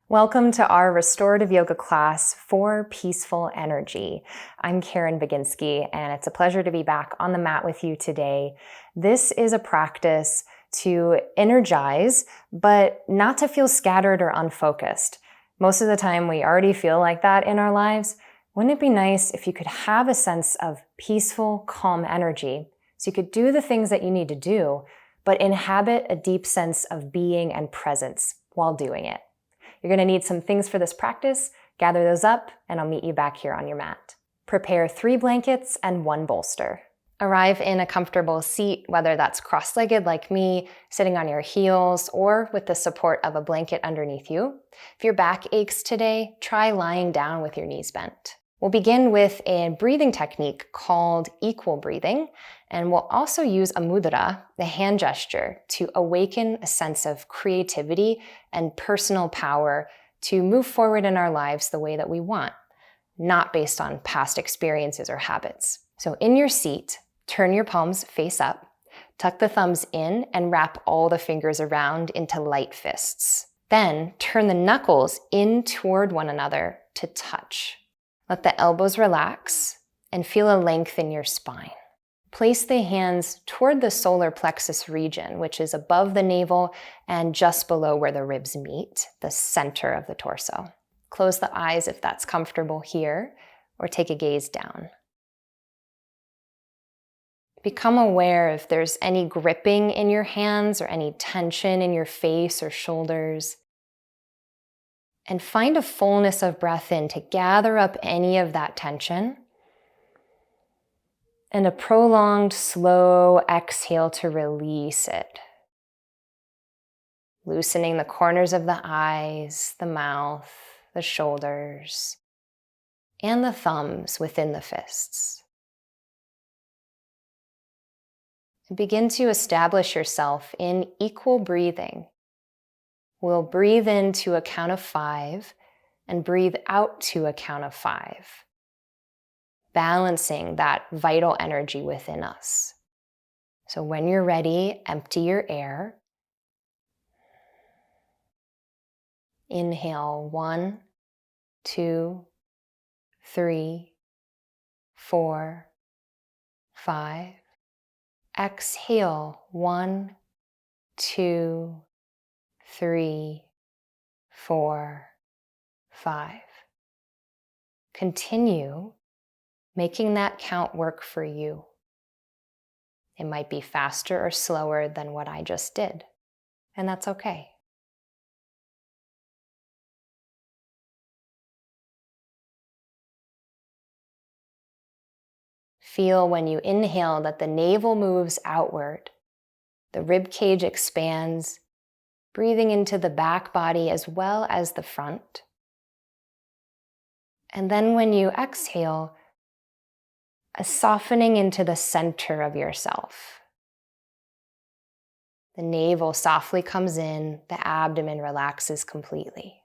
Welcome to our restorative yoga class for peaceful energy. I'm Caren Baginski, and it's a pleasure to be back on the mat with you today. This is a practice to energize, but not to feel scattered or unfocused. Most of the time, we already feel like that in our lives. Wouldn't it be nice if you could have a sense of peaceful, calm energy, so you could do the things that you need to do, but inhabit a deep sense of being and presence while doing it? You're going to need some things for this practice. Gather those up, and I'll meet you back here on your mat. Prepare 3 blankets and 1 bolster. Arrive in a comfortable seat, whether that's cross-legged like me, sitting on your heels, or with the support of a blanket underneath you. If your back aches today, try lying down with your knees bent. We'll begin with a breathing technique called equal breathing, and we'll also use a mudra, the hand gesture, to awaken a sense of creativity and personal power to move forward in our lives the way that we want, not based on past experiences or habits. So in your seat, turn your palms face up, tuck the thumbs in, and wrap all the fingers around into light fists. Then turn the knuckles in toward one another to touch. Let the elbows relax and feel a length in your spine. Place the hands toward the solar plexus region, which is above the navel and just below where the ribs meet, the center of the torso. Close the eyes if that's comfortable here, or take a gaze down. Become aware if there's any gripping in your hands or any tension in your face or shoulders. And find a fullness of breath in to gather up any of that tension. And a prolonged, slow exhale to release it. Loosening the corners of the eyes, the mouth, the shoulders, and the thumbs within the fists. And begin to establish yourself in equal breathing. We'll breathe in to a count of 5 and breathe out to a count of 5, balancing that vital energy within us. So when you're ready, empty your air. Inhale 1, 2, 3, 4, 5. Exhale 1, 2, 3, 4, 5. Continue making that count work for you. It might be faster or slower than what I just did, and that's okay. Feel when you inhale that the navel moves outward, the rib cage expands, breathing into the back body as well as the front. And then when you exhale, a softening into the center of yourself. The navel softly comes in, the abdomen relaxes completely.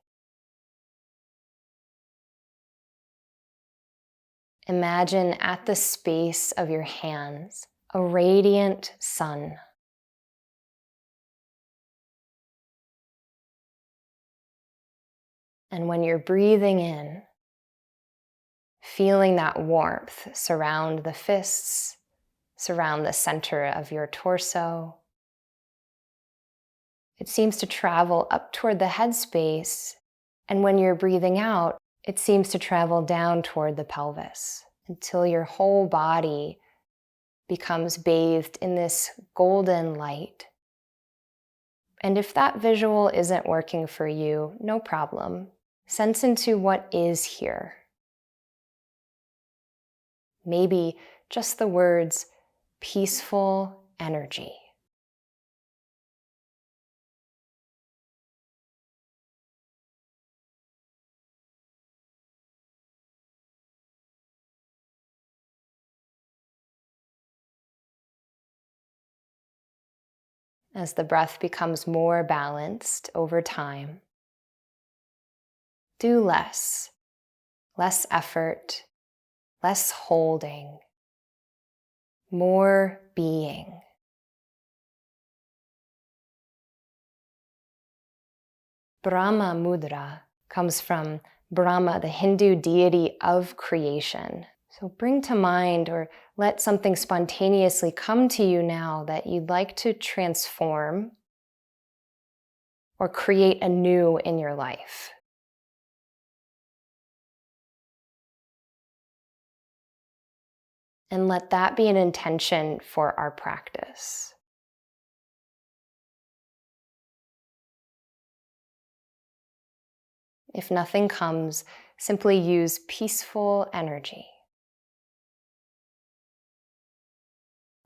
Imagine at the space of your hands a radiant sun. And when you're breathing in, feeling that warmth surround the fists, surround the center of your torso. It seems to travel up toward the head space, and when you're breathing out, it seems to travel down toward the pelvis until your whole body becomes bathed in this golden light. And if that visual isn't working for you, no problem. Sense into what is here. Maybe just the words peaceful energy. As the breath becomes more balanced over time, do less effort, less holding, more being. Brahma Mudra comes from Brahma, the Hindu deity of creation. So bring to mind or let something spontaneously come to you now that you'd like to transform or create anew in your life. And let that be an intention for our practice. If nothing comes, simply use peaceful energy.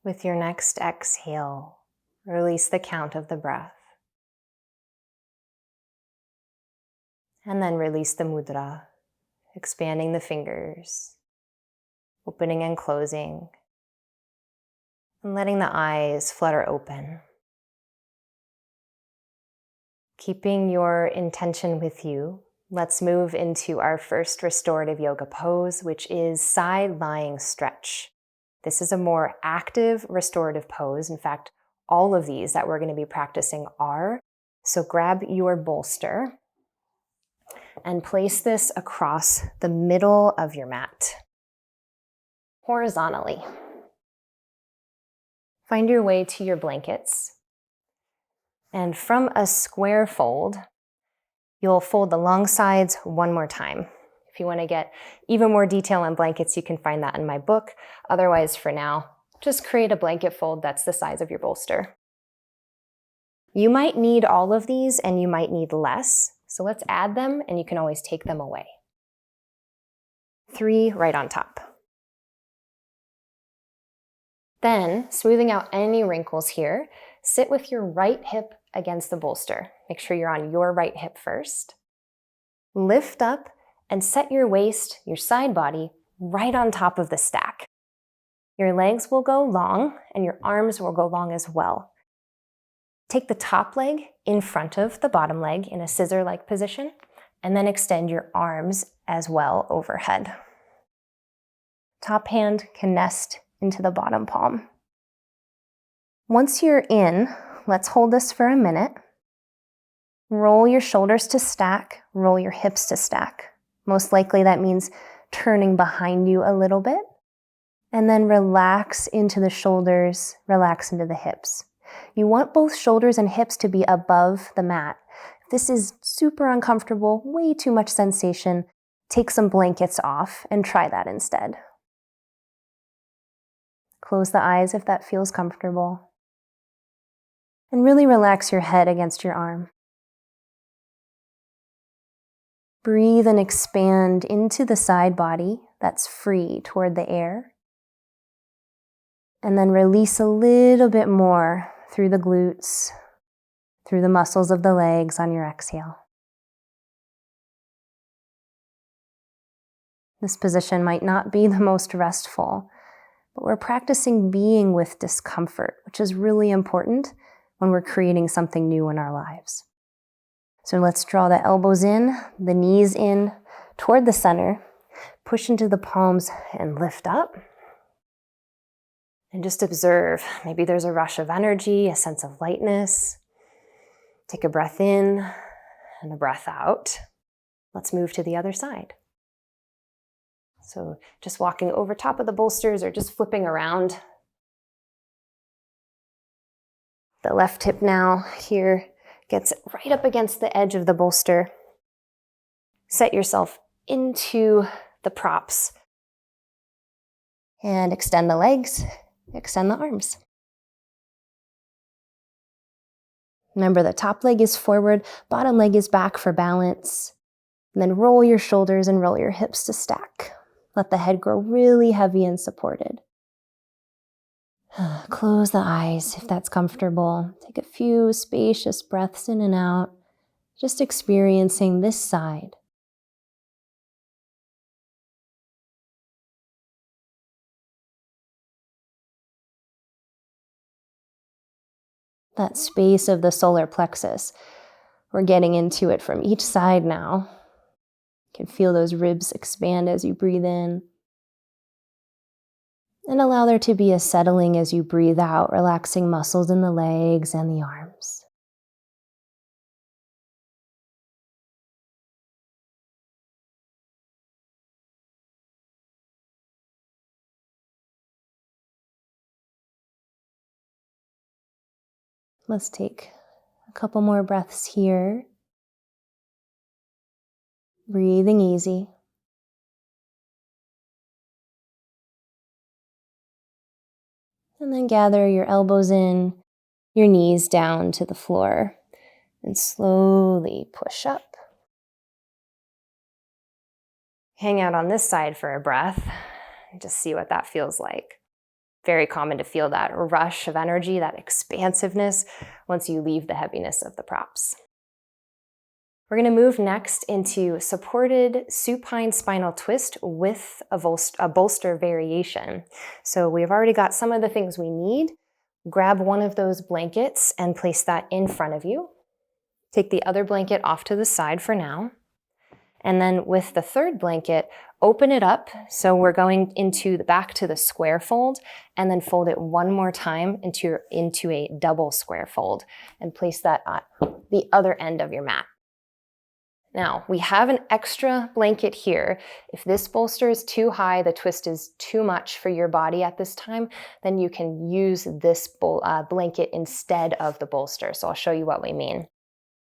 With your next exhale, release the count of the breath. And then release the mudra, expanding the fingers, opening and closing, and letting the eyes flutter open. Keeping your intention with you, let's move into our first restorative yoga pose, which is side lying stretch. This is a more active restorative pose. In fact, all of these that we're going to be practicing are. So grab your bolster and place this across the middle of your mat, horizontally. Find your way to your blankets. And from a square fold, you'll fold the long sides one more time. If you want to get even more detail on blankets, you can find that in my book. Otherwise, for now, just create a blanket fold that's the size of your bolster. You might need all of these and you might need less. So let's add them and you can always take them away. 3 right on top. Then, smoothing out any wrinkles here, sit with your right hip against the bolster. Make sure you're on your right hip first. Lift up and set your waist, your side body, right on top of the stack. Your legs will go long and your arms will go long as well. Take the top leg in front of the bottom leg in a scissor-like position, and then extend your arms as well overhead. Top hand can nest into the bottom palm. Once you're in, let's hold this for a minute. Roll your shoulders to stack, roll your hips to stack. Most likely that means turning behind you a little bit. And then relax into the shoulders, relax into the hips. You want both shoulders and hips to be above the mat. If this is super uncomfortable, way too much sensation, take some blankets off and try that instead. Close the eyes if that feels comfortable. And really relax your head against your arm. Breathe and expand into the side body that's free toward the air. And then release a little bit more through the glutes, through the muscles of the legs on your exhale. This position might not be the most restful, but we're practicing being with discomfort, which is really important when we're creating something new in our lives. So let's draw the elbows in, the knees in toward the center, push into the palms and lift up. And just observe, maybe there's a rush of energy, a sense of lightness. Take a breath in and a breath out. Let's move to the other side. So just walking over top of the bolsters or just flipping around. The left hip now here gets right up against the edge of the bolster. Set yourself into the props. And extend the legs, extend the arms. Remember, the top leg is forward, bottom leg is back for balance. And then roll your shoulders and roll your hips to stack. Let the head grow really heavy and supported. Close the eyes if that's comfortable. Take a few spacious breaths in and out, just experiencing this side. That space of the solar plexus. We're getting into it from each side now. You can feel those ribs expand as you breathe in. And allow there to be a settling as you breathe out, relaxing muscles in the legs and the arms. Let's take a couple more breaths here. Breathing easy. And then gather your elbows in, your knees down to the floor, and slowly push up. Hang out on this side for a breath and just see what that feels like. Very common to feel that rush of energy, that expansiveness once you leave the heaviness of the props. We're going to move next into supported supine spinal twist with a bolster variation. So we've already got some of the things we need. Grab one of those blankets and place that in front of you. Take the other blanket off to the side for now. And then with the third blanket, open it up. So we're going back to the square fold, and then fold it one more time into a double square fold, and place that at the other end of your mat. Now, we have an extra blanket here. If this bolster is too high, the twist is too much for your body at this time, then you can use this blanket instead of the bolster. So I'll show you what we mean.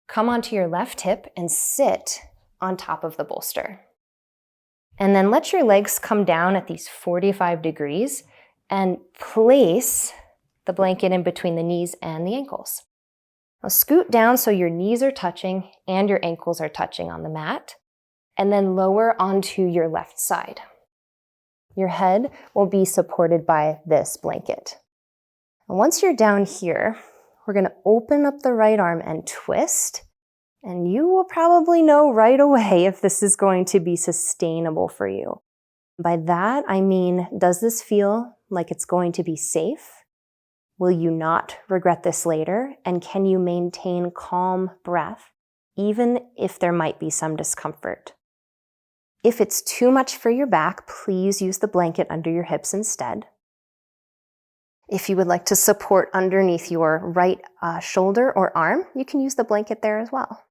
Come onto your left hip and sit on top of the bolster. And then let your legs come down at these 45 degrees and place the blanket in between the knees and the ankles. Now scoot down so your knees are touching and your ankles are touching on the mat, and then lower onto your left side. Your head will be supported by this blanket. And once you're down here, we're going to open up the right arm and twist, and you will probably know right away if this is going to be sustainable for you. By that, I mean, does this feel like it's going to be safe? Will you not regret this later? And can you maintain calm breath, even if there might be some discomfort? If it's too much for your back, please use the blanket under your hips instead. If you would like to support underneath your right shoulder or arm, you can use the blanket there as well.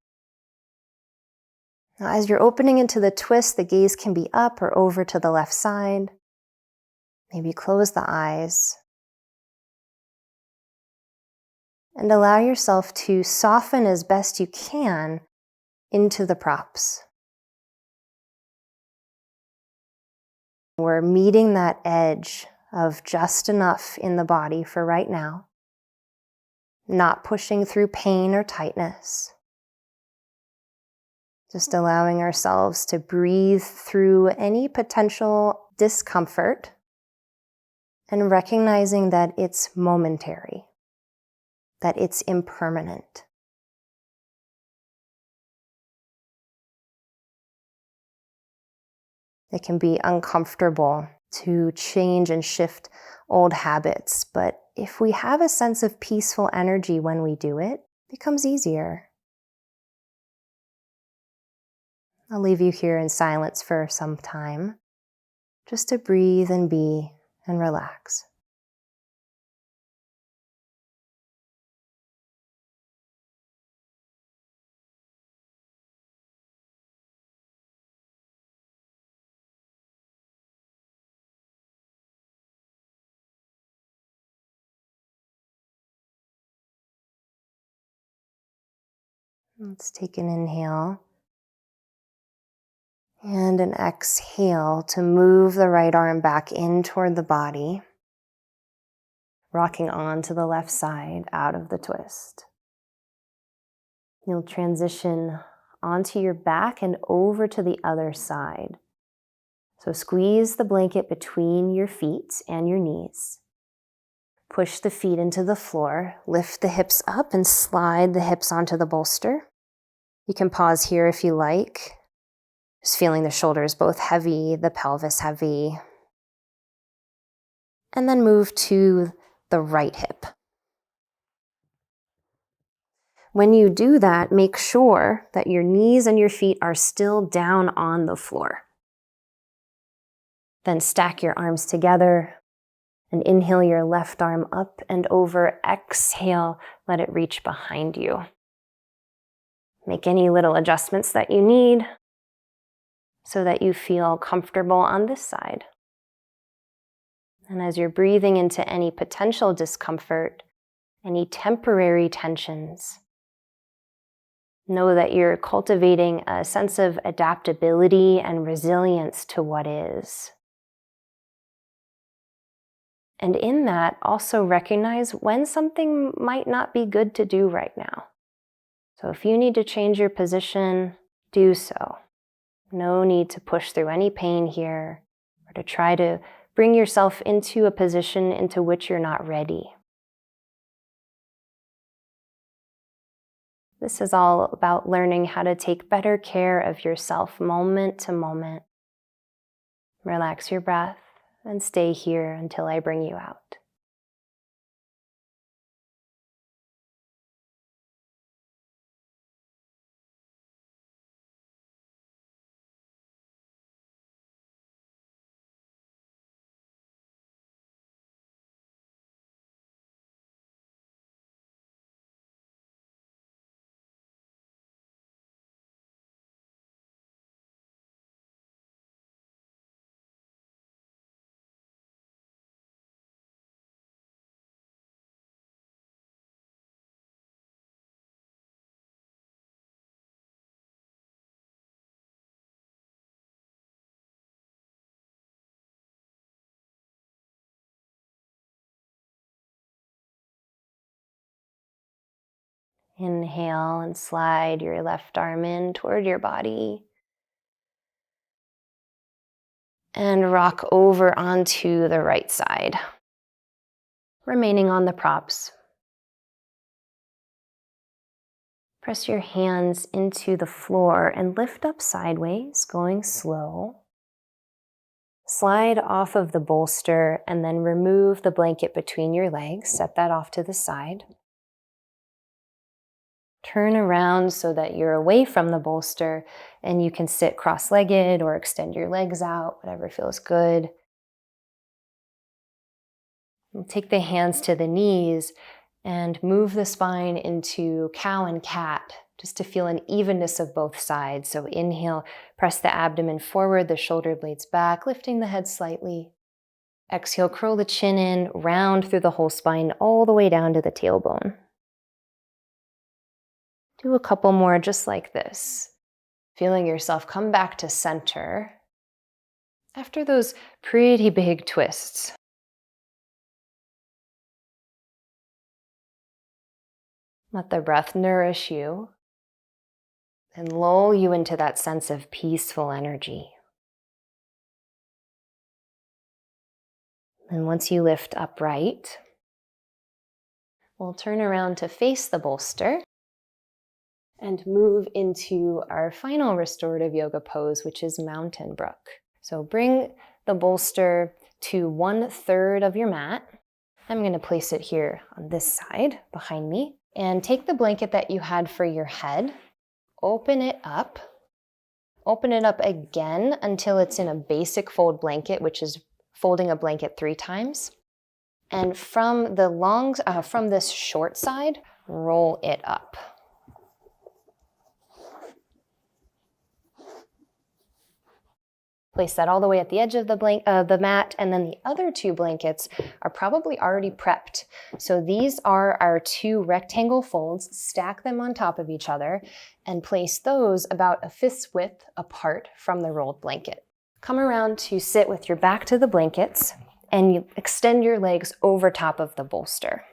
Now, as you're opening into the twist, the gaze can be up or over to the left side. Maybe close the eyes. And allow yourself to soften as best you can into the props. We're meeting that edge of just enough in the body for right now, not pushing through pain or tightness. Just allowing ourselves to breathe through any potential discomfort and recognizing that it's momentary, that it's impermanent. It can be uncomfortable to change and shift old habits, but if we have a sense of peaceful energy when we do it, it becomes easier. I'll leave you here in silence for some time, just to breathe and be and relax. Let's take an inhale and an exhale to move the right arm back in toward the body, rocking on to the left side out of the twist. You'll transition onto your back and over to the other side. So squeeze the blanket between your feet and your knees. Push the feet into the floor, lift the hips up and slide the hips onto the bolster. You can pause here if you like. Just feeling the shoulders both heavy, the pelvis heavy. And then move to the right hip. When you do that, make sure that your knees and your feet are still down on the floor. Then stack your arms together and inhale your left arm up and over. Exhale, let it reach behind you. Make any little adjustments that you need so that you feel comfortable on this side. And as you're breathing into any potential discomfort, any temporary tensions. Know that you're cultivating a sense of adaptability and resilience to what is. And in that, also recognize when something might not be good to do right now. So if you need to change your position, do so. No need to push through any pain here or to try to bring yourself into a position into which you're not ready. This is all about learning how to take better care of yourself moment to moment. Relax your breath and stay here until I bring you out. Inhale and slide your left arm in toward your body. And rock over onto the right side, remaining on the props. Press your hands into the floor and lift up sideways, going slow. Slide off of the bolster and then remove the blanket between your legs. Set that off to the side. Turn around so that you're away from the bolster and you can sit cross-legged or extend your legs out, whatever feels good. And take the hands to the knees and move the spine into cow and cat, just to feel an evenness of both sides. So inhale, press the abdomen forward, the shoulder blades back, lifting the head slightly. Exhale, curl the chin in, round through the whole spine, all the way down to the tailbone. Do a couple more just like this. Feeling yourself come back to center after those pretty big twists. Let the breath nourish you and lull you into that sense of peaceful energy. And once you lift upright, we'll turn around to face the bolster and move into our final restorative yoga pose, which is Mountain Brook. So bring the bolster to 1/3 of your mat. I'm going to place it here on this side behind me. And take the blanket that you had for your head, open it up again until it's in a basic fold blanket, which is folding a blanket 3 times. And from this short side, roll it up. Place that all the way at the edge of the mat, and then the other 2 blankets are probably already prepped. So these are our 2 rectangle folds. Stack them on top of each other and place those about a fist's width apart from the rolled blanket. Come around to sit with your back to the blankets and you extend your legs over top of the bolster.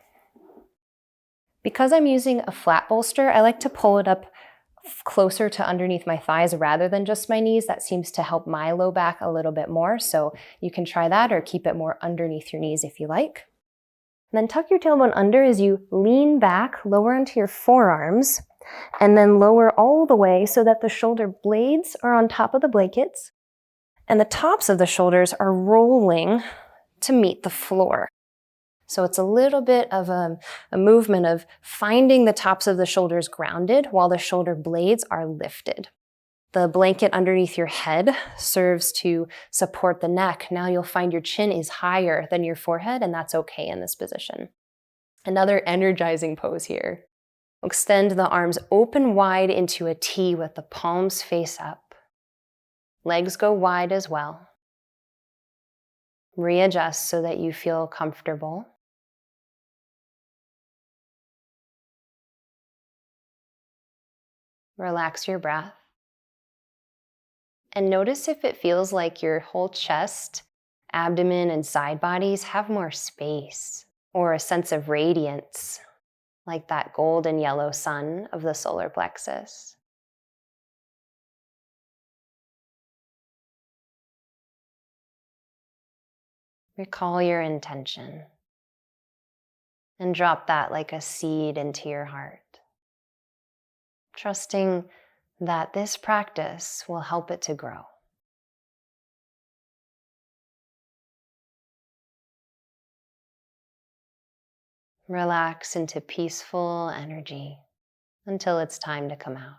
Because I'm using a flat bolster, I like to pull it up closer to underneath my thighs rather than just my knees. That seems to help my low back a little bit more. So you can try that or keep it more underneath your knees if you like. And then tuck your tailbone under as you lean back, lower into your forearms, and then lower all the way so that the shoulder blades are on top of the blankets and the tops of the shoulders are rolling to meet the floor. So it's a little bit of a movement of finding the tops of the shoulders grounded while the shoulder blades are lifted. The blanket underneath your head serves to support the neck. Now you'll find your chin is higher than your forehead, and that's okay in this position. Another energizing pose here. Extend the arms open wide into a T with the palms face up. Legs go wide as well. Readjust so that you feel comfortable. Relax your breath. And notice if it feels like your whole chest, abdomen, and side bodies have more space or a sense of radiance, like that golden yellow sun of the solar plexus. Recall your intention and drop that like a seed into your heart, trusting that this practice will help it to grow. Relax into peaceful energy until it's time to come out.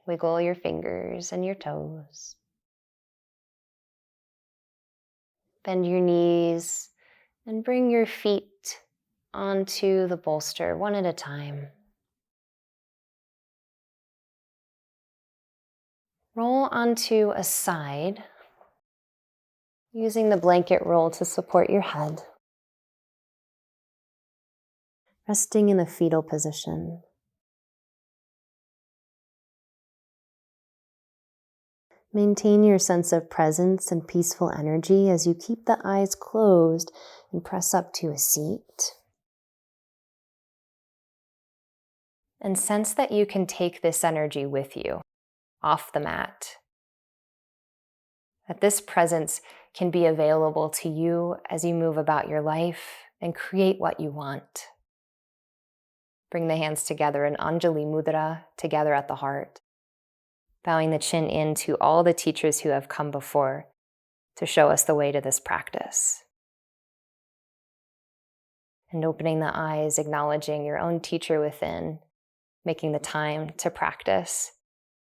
Wiggle your fingers and your toes. Bend your knees and bring your feet onto the bolster one at a time. Roll onto a side, using the blanket roll to support your head. Resting in the fetal position. Maintain your sense of presence and peaceful energy as you keep the eyes closed and press up to a seat. And sense that you can take this energy with you off the mat. That this presence can be available to you as you move about your life and create what you want. Bring the hands together in Anjali Mudra, together at the heart. Bowing the chin in to all the teachers who have come before to show us the way to this practice. And opening the eyes, acknowledging your own teacher within, making the time to practice.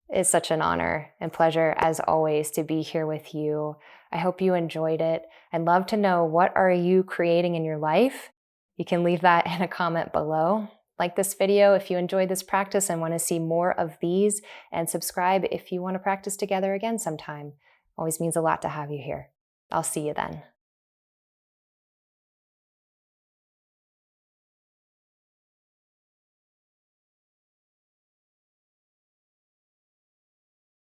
It's such an honor and pleasure, as always, to be here with you. I hope you enjoyed it. I'd love to know, what are you creating in your life? You can leave that in a comment below. Like this video if you enjoyed this practice and want to see more of these, and subscribe if you want to practice together again sometime. Always means a lot to have you here. I'll see you then.